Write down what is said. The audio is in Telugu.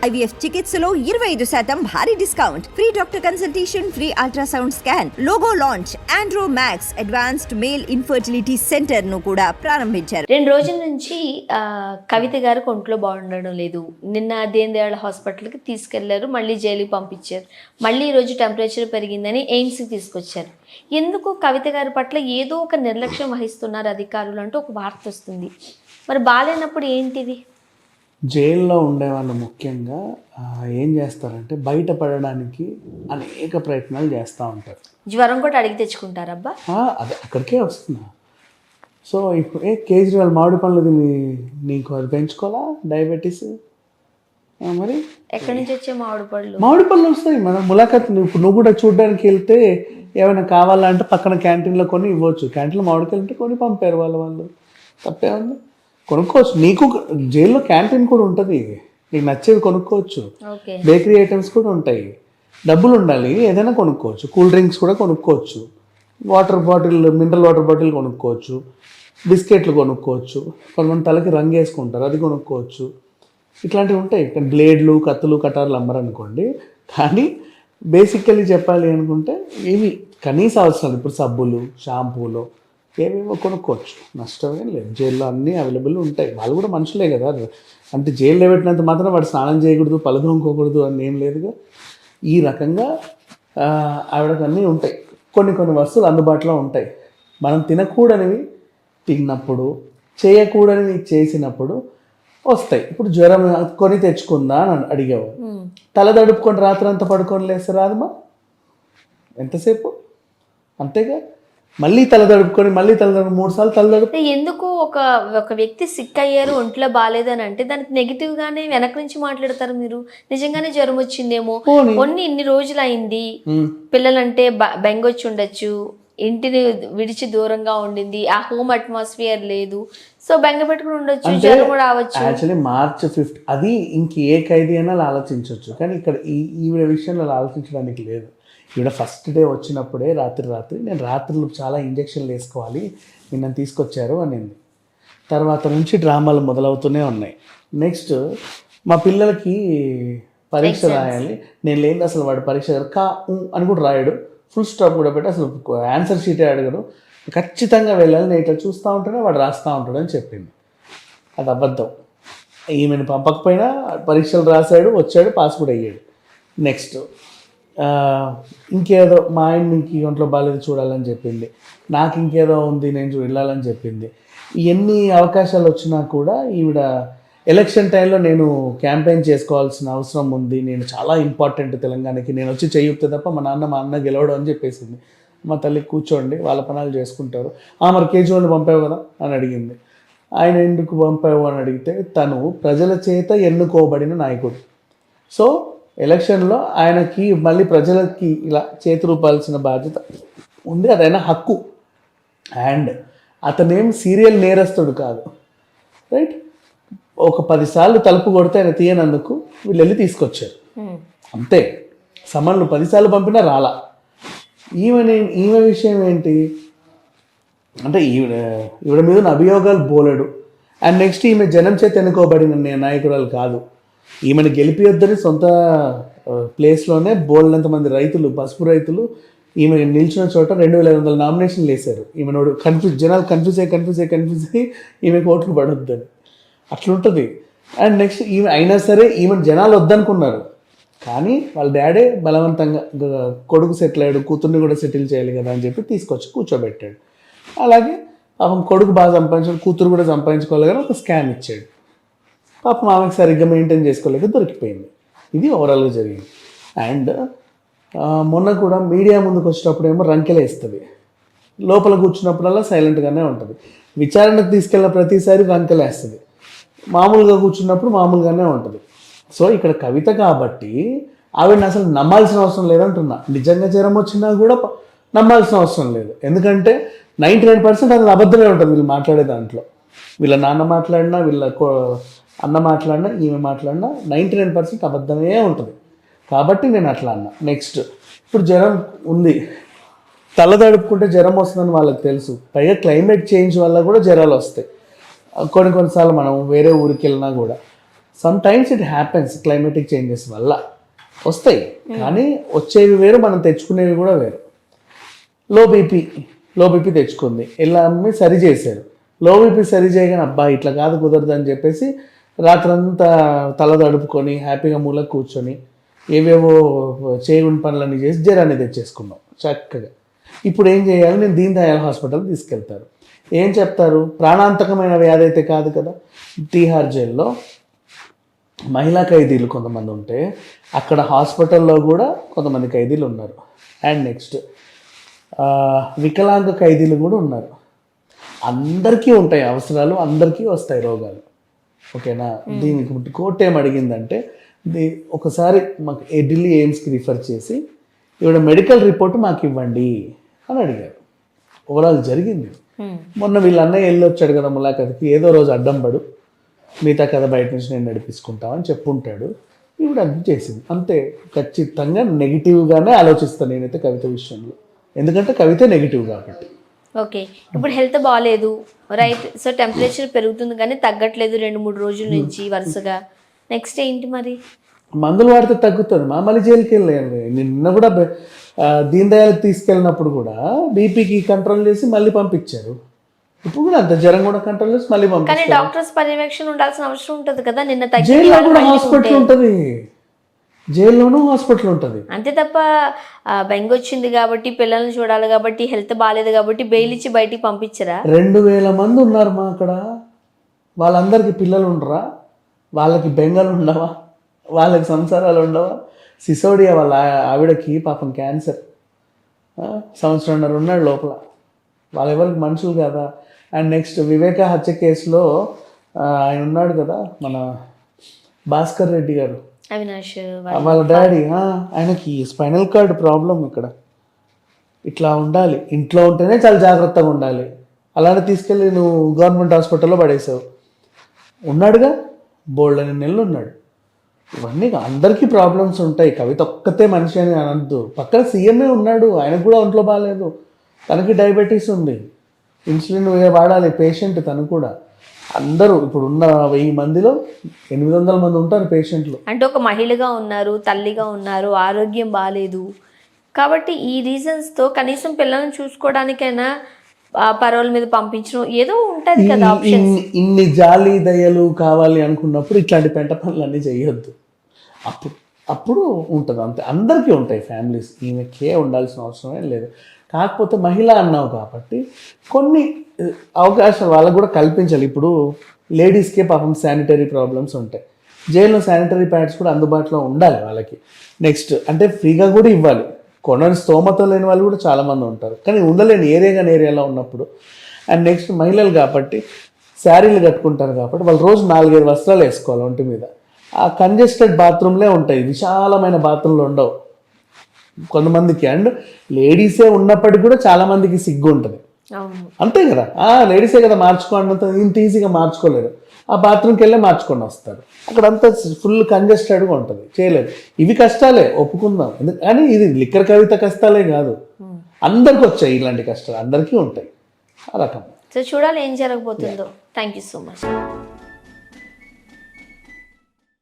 IVF చికిత్సలో 25% భారీ discount, free doctor consultation, free ultrasound scan, logo launch, Andro max advanced male infertility centre ను కూడా ప్రారంభించారు. 2 రోజుల నుంచి కవిత గారు ఒంట్లో బాగుండడం లేదు. నిన్న దీన్ దయాళ్ హాస్పిటల్కి తీసుకెళ్లారు, మళ్ళీ జైలుకి పంపించారు. మళ్ళీ ఈరోజు టెంపరేచర్ పెరిగిందని ఎయిమ్స్కి తీసుకొచ్చారు. ఎందుకు కవిత గారి పట్ల ఏదో ఒక నిర్లక్ష్యం వహిస్తున్నారు అధికారులు అంటూ ఒక వార్త వస్తుంది. మరి బాగాలేనప్పుడు ఏంటిది? జైల్లో ఉండేవాళ్ళు ముఖ్యంగా ఏం చేస్తారంటే బయటపడడానికి అనేక ప్రయత్నాలు చేస్తూ ఉంటారు. జ్వరం కూడా అడిగి తెచ్చుకుంటారబ్బా. అదే అక్కడికే వస్తున్నా. సో ఇప్పుడు కేజ్రీవాల్ మామిడి పనులు తిని నీకు అది పెంచుకోవాలా డయాబెటీస్? మరి ఎక్కడి నుంచి వచ్చే మామిడి పళ్ళు వస్తాయి. మన ములాఖాత్ ఇప్పుడు నువ్వు కూడా చూడడానికి వెళ్తే ఏమైనా కావాలంటే పక్కన క్యాంటీన్లో కొని ఇవ్వచ్చు. క్యాంటీన్లో మామిడికాయలు ఉంటే కొని పంపారు వాళ్ళు. తప్పే ఉంది, కొనుక్కోవచ్చు. నీకు జైల్లో క్యాంటీన్ కూడా ఉంటుంది, నీకు నచ్చేది కొనుక్కోవచ్చు. బేకరీ ఐటమ్స్ కూడా ఉంటాయి. డబ్బులు ఉండాలి, ఏదైనా కొనుక్కోవచ్చు. కూల్ డ్రింక్స్ కూడా కొనుక్కోవచ్చు. Water bottle, mineral water bottle కొనుక్కోవచ్చు. బిస్కెట్లు కొనుక్కోవచ్చు. కొంతమంది తలకి రంగు వేసుకుంటారు, అది కొనుక్కోవచ్చు. ఇట్లాంటివి ఉంటాయి. బ్లేడ్లు, కత్తులు, కటార్లు అమ్మరనుకోండి. కానీ బేసికల్లీ చెప్పాలి అనుకుంటే ఇవి కనీస అవసరాలు. ఇప్పుడు సబ్బులు, షాంపూలు ఏమేమో కొనుక్కోవచ్చు, నష్టమేం లేదు. జైల్లో అన్నీ అవైలబుల్ ఉంటాయి. వాళ్ళు కూడా మనుషులే కదా. అంటే జైల్లో పెట్టినంత మాత్రం వాడు స్నానం చేయకూడదు, పళ్ళు తోముకోకూడదు అని ఏం లేదుగా. ఈ రకంగా ఆవిడకు అన్నీ ఉంటాయి. కొన్ని వస్తువులు అందుబాటులో ఉంటాయి. మనం తినకూడనివి తిన్నప్పుడు, చేయకూడనివి చేసినప్పుడు వస్తాయి. ఇప్పుడు జ్వరం కొని తెచ్చుకుందా అని అడిగేవాడు. తల తడుపుకొని రాత్రంతా పడుకొని లేస్తే రాదమ్మా, ఎంతసేపు? అంతేగా. మళ్ళీ తల తడుపుకొని 3 సార్లు తల తడుపు. ఎందుకు ఒక వ్యక్తి సిక్ అయ్యారు, ఒంట్లో బాగాలేదని అంటే దానికి నెగిటివ్ గానే వెనక నుంచి మాట్లాడతారు. మీరు నిజంగానే జ్వరం వచ్చిందేమో, ఇన్ని రోజులు అయింది, పిల్లలంటే బెంగొచ్చి ఉండొచ్చు, ఇంటిని విడిచి దూరంగా ఉండింది, ఆ హోమ్ అట్మాస్ఫియర్ లేదు, సో బెంగ పెట్టుకుని ఉండొచ్చు, జ్వరం కూడా రావచ్చు. యాక్చువల్లీ March 5 అది ఏ ఖైదీ అయినా ఆలోచించవచ్చు. కానీ ఇక్కడ ఈవిడ విషయంలో ఆలోచించడానికి లేదు. ఈవిడ ఫస్ట్ డే వచ్చినప్పుడే రాత్రి నేను రాత్రులు చాలా ఇంజక్షన్లు వేసుకోవాలి, నిన్న తీసుకొచ్చారు అనింది. తర్వాత నుంచి డ్రామాలు మొదలవుతూనే ఉన్నాయి. నెక్స్ట్ మా పిల్లలకి పరీక్ష రాయాలి, నేను లేదు అసలు వాడు పరీక్ష అని కూడా రాయడు, ఫుల్ స్టాప్ కూడా పెట్టి అసలు ఆన్సర్ షీటే అడగడు, ఖచ్చితంగా వెళ్ళాలి, నేను ఇట్లా చూస్తూ ఉంటేనే వాడు రాస్తూ ఉంటాడు అని చెప్పింది. అది అబద్ధం. ఈమెను పంపకపోయినా పరీక్షలు రాశాడు, వచ్చాడు, పాస్ కూడా అయ్యాడు. నెక్స్ట్ ఇంకేదో మా ఆయన ఇంక ఒంట్లో బాగాలేదు చూడాలని చెప్పింది, నాకు ఇంకేదో ఉంది నేను వెళ్ళాలని చెప్పింది. ఎన్ని అవకాశాలు వచ్చినా కూడా ఈవిడ ఎలక్షన్ టైంలో నేను క్యాంపెయిన్ చేసుకోవాల్సిన అవసరం ఉంది, నేను చాలా ఇంపార్టెంట్ తెలంగాణకి, నేను వచ్చి చెయ్యితే తప్ప మా అన్న గెలవడం అని చెప్పేసింది. మా తల్లి కూర్చోండి, వాళ్ళ పనాలు చేసుకుంటారు. మరి కేజ్రీవాల్ని పంపావు కదా అని అడిగింది. ఆయన ఎందుకు పంపావు అని అడిగితే తను ప్రజల చేత ఎన్నుకోబడిన నాయకుడు. సో ఎలక్షన్లో ఆయనకి మళ్ళీ ప్రజలకి ఇలా చేతి రూపాల్సిన బాధ్యత ఉంది, అదైనా హక్కు. అండ్ అతనేం సీరియల్ నేరస్తుడు కాదు, రైట్? ఒక 10 సార్లు తలుపు కొడితే ఆయన తీయనందుకు వీళ్ళు వెళ్ళి తీసుకొచ్చారు, అంతే. సమన్లు 10 సార్లు పంపినా రాలా. ఈమె విషయం ఏంటి అంటే ఈవిడ మీద అభియోగాలు బోలెడు. అండ్ నెక్స్ట్ ఈమె జనం చేత ఎన్నుకోబడిన నాయకురాలు కాదు. ఈమెను గెలిపియొద్దని సొంత ప్లేస్లోనే బోల్నంతమంది రైతులు, పసుపు రైతులు ఈమె నిల్చున్న చోట 2500 నామినేషన్లు వేశారు. ఈమెనోడు జనాలు కన్ఫ్యూజ్ అయ్యి ఈమెకు ఓట్లు పడొద్దని, అట్లుంటుంది. అండ్ నెక్స్ట్ ఈమె అయినా సరే ఈమెను జనాలు వద్దనుకున్నారు, కానీ వాళ్ళ డాడీ బలవంతంగా కొడుకు సెటిల్ అయ్యాడు, కూతుర్ని కూడా సెటిల్ చేయాలి కదా అని చెప్పి తీసుకొచ్చి కూర్చోబెట్టాడు. అలాగే పాపం కొడుకు బాగా సంపాదించాడు, కూతురు కూడా సంపాదించుకోవాలి కానీ ఒక స్కామ్ ఇచ్చాడు. పాపం ఆమెకు సరిగ్గా మెయింటైన్ చేసుకోలేక దొరికిపోయింది. ఇది ఓవరాల్గా జరిగింది. అండ్ మొన్న కూడా మీడియా ముందుకు వచ్చేటప్పుడు ఏమో రంకెలేస్తుంది, లోపల కూర్చున్నప్పుడల్లా సైలెంట్గానే ఉంటుంది. విచారణకు తీసుకెళ్ళిన ప్రతిసారి రంకెలేస్తుంది, మామూలుగా కూర్చున్నప్పుడు మామూలుగానే ఉంటుంది. సో ఇక్కడ కవిత కాబట్టి ఆవిడని అసలు నమ్మాల్సిన అవసరం లేదంటున్నా. నిజంగా జ్వరం వచ్చినా కూడా నమ్మాల్సిన అవసరం లేదు, ఎందుకంటే 99% అది అబద్ధమే ఉంటుంది. వీళ్ళు మాట్లాడే దాంట్లో, వీళ్ళ నాన్న మాట్లాడినా, వీళ్ళ అన్న మాట్లాడినా, ఈమె మాట్లాడినా 99% అబద్ధమే ఉంటుంది. కాబట్టి నేను అట్లా అన్నా. నెక్స్ట్ ఇప్పుడు జ్వరం ఉంది, తల తడుపుకుంటే జ్వరం వస్తుందని వాళ్ళకి తెలుసు. పైగా క్లైమేట్ చేంజ్ వల్ల కూడా జ్వరాలు వస్తాయి. కొన్నిసార్లు మనం వేరే ఊరికి వెళ్ళినా కూడా some times it happens climatic changes వల్ల వస్తాయి, కానీ వచ్చేవి వేరు, మనం తెచ్చుకునేవి కూడా వేరు. లో బీపీ తెచ్చుకుంది, ఇలా అమ్మి సరి చేశారు. లో బీపీ సరి చేయగానే అబ్బా ఇట్లా కాదు కుదరదు అని చెప్పేసి రాత్రంతా తల తడుపుకొని హ్యాపీగా మూల కూర్చొని ఏవేవో చేయని పనులన్నీ చేసి జ్వరాన్ని తెచ్చేసుకున్నాం చక్కగా. ఇప్పుడు ఏం చేయాలి, నేను దీన్ దయాళ్ హాస్పిటల్ తీసుకెళ్తారు. ఏం చెప్తారు, ప్రాణాంతకమైన వ్యాధి అయితే కాదు కదా. తీహార్ జైల్లో మహిళా ఖైదీలు కొంతమంది ఉంటే అక్కడ హాస్పిటల్లో కూడా కొంతమంది ఖైదీలు ఉన్నారు. అండ్ నెక్స్ట్ వికలాంగ ఖైదీలు కూడా ఉన్నారు. అందరికీ ఉంటాయి అవసరాలు, అందరికీ వస్తాయి రోగాలు. ఓకేనా. దీనికి కోర్టు ఏం అడిగిందంటే ఒకసారి మాకు ఢిల్లీ ఎయిమ్స్కి రిఫర్ చేసి ఇవిడ మెడికల్ రిపోర్ట్ మాకు ఇవ్వండి అని అడిగారు. ఓవరాల్ జరిగింది. మొన్న వీళ్ళ అన్నయ్య వెళ్ళి వచ్చాడు కదా ములాఖాత్కి, ఏదో రోజు అడ్డం పడు, మిగతా కథ బయట నుంచి నేను నడిపించుకుంటామని చెప్పుంటాడు. ఇవిడ అది చేసింది అంతే. ఖచ్చితంగా నెగిటివ్గానే ఆలోచిస్తాను నేనైతే కవిత విషయంలో, ఎందుకంటే కవిత నెగిటివ్ కాబట్టి. ఓకే, ఇప్పుడు హెల్త్ బాగాలేదు రైట్, సో టెంపరేచర్ పెరుగుతుంది కానీ తగ్గట్లేదు 2-3 రోజుల నుంచి వరుసగా. నెక్స్ట్ ఏంటి మరి? మందులు వాడితే తగ్గుతుంది. మళ్ళీ జైలుకి వెళ్ళాను. నిన్న కూడా దీన్ దయాళకి తీసుకెళ్ళినప్పుడు కూడా బీపీకి కంట్రోల్ చేసి మళ్ళీ పంపించారు. ఇప్పుడు కూడా అంత జ్వరం కూడా కంట్రోల్ చేసి మళ్ళీ కానీ పంపించారు. డాక్టర్స్ పర్యవేక్షణ ఉండాల్సిన అవసరం ఉంటుంది కదా. నిన్న జైల్లో కూడా హాస్పిటల్ ఉంటుంది, జైల్లోనూ హాస్పిటల్ ఉంటుంది. అంతే తప్ప బెంగ వచ్చింది కాబట్టి పిల్లల్ని చూడాలి కాబట్టి హెల్త్ బాగాలేదు కాబట్టి బెయిల్ ఇచ్చి బయటికి పంపించరా? 2000 మంది ఉన్నారు మా అక్కడ. వాళ్ళందరికీ పిల్లలు ఉండరా? వాళ్ళకి బెంగలు ఉండవా? వాళ్ళకి సంసారాలు ఉండవా? సిసోడియా వాళ్ళ ఆవిడకి పాపం క్యాన్సర్, 1.5 సంవత్సరం ఉన్నాడు లోపల. వాళ్ళెవరికి మనుషులు కదా. అండ్ నెక్స్ట్ వివేక హత్య కేసులో ఆయన ఉన్నాడు కదా మన భాస్కర్ రెడ్డి గారు, అవినాష్ వాళ్ళ డాడీ, ఆయనకి స్పైనల్ కార్డ్ ప్రాబ్లం. ఇక్కడ ఇట్లా ఉండాలి, ఇంట్లో ఉంటేనే చాలా జాగ్రత్తగా ఉండాలి. అలానే తీసుకెళ్ళి నువ్వు గవర్నమెంట్ హాస్పిటల్లో పడేసావు. ఉన్నాడుగా, బోల్డ్ అని నెలలు ఉన్నాడు. ఇవన్నీ అందరికీ ప్రాబ్లమ్స్ ఉంటాయి. కవిత ఒక్కతే మనిషి అని అనద్దు. పక్కన సీఎంఏ ఉన్నాడు, ఆయనకు కూడా ఒంట్లో బాగాలేదు, తనకి డయాబెటీస్ ఉంది, ఇన్సులిన్ వాడాలి పేషెంట్ తను కూడా. అందరూ ఇప్పుడు ఉన్న 1000 మందిలో 800 మంది ఉంటారు పేషెంట్లు. అంటే ఒక మహిళగా ఉన్నారు, తల్లిగా ఉన్నారు, ఆరోగ్యం బాగాలేదు కాబట్టి ఈ రీజన్స్తో కనీసం పిల్లల్ని చూసుకోవడానికైనా పరోల్ మీద పంపించడం ఏదో ఉంటుంది కదా ఆప్షన్స్. ఇన్ని జాలి దయలు కావాలి అనుకున్నప్పుడు ఇట్లాంటి పెంట పనులన్నీ చేయొద్దు. అప్పుడు ఉంటుంది అంతే. అందరికీ ఉంటాయి ఫ్యామిలీస్, ఈమెకే ఉండాల్సిన అవసరమే లేదు. కాకపోతే మహిళ అన్నావు కాబట్టి కొన్ని అవకాశాలు వాళ్ళకు కూడా కల్పించాలి. ఇప్పుడు లేడీస్కే పాపం శానిటరీ ప్రాబ్లమ్స్ ఉంటాయి. జైల్లో శానిటరీ ప్యాడ్స్ కూడా అందుబాటులో ఉండాలి వాళ్ళకి. నెక్స్ట్ అంటే ఫ్రీగా కూడా ఇవ్వాలి. కొనని స్తోమత లేని వాళ్ళు కూడా చాలామంది ఉంటారు, కానీ ఉండలేని ఏరియాలో ఉన్నప్పుడు. అండ్ నెక్స్ట్ మహిళలు కాబట్టి శారీలు కట్టుకుంటారు కాబట్టి వాళ్ళు రోజు 4-5 వస్త్రాలు వేసుకోవాలి ఒంటి మీద. ఆ కంజెస్టెడ్ బాత్రూమ్లే ఉంటాయి, విశాలమైన బాత్రూమ్లు ఉండవు కొంతమందికి. అండ్ లేడీసే ఉన్నప్పటికీ కూడా చాలామందికి సిగ్గు ఉంటుంది, అంతే కదా. లేడీసే కదా మార్చుకోండి, ఇంత ఈజీగా మార్చుకోలేరు. ఆ బాత్రూమ్కి వెళ్ళే మార్చుకొని వస్తారు. అక్కడ అంతా ఫుల్ కంజెస్టెడ్గా ఉంటుంది, చేయలేదు. ఇవి కష్టాలే ఒప్పుకుందాం, కానీ ఇది లిక్కర్ కవిత కష్టాలే కాదు, అందరికి వచ్చాయి ఇలాంటి కష్టాలు, అందరికీ ఉంటాయి ఆ రకం. సో చూడాలి ఏం జరగబోతుందో. Thank you so much.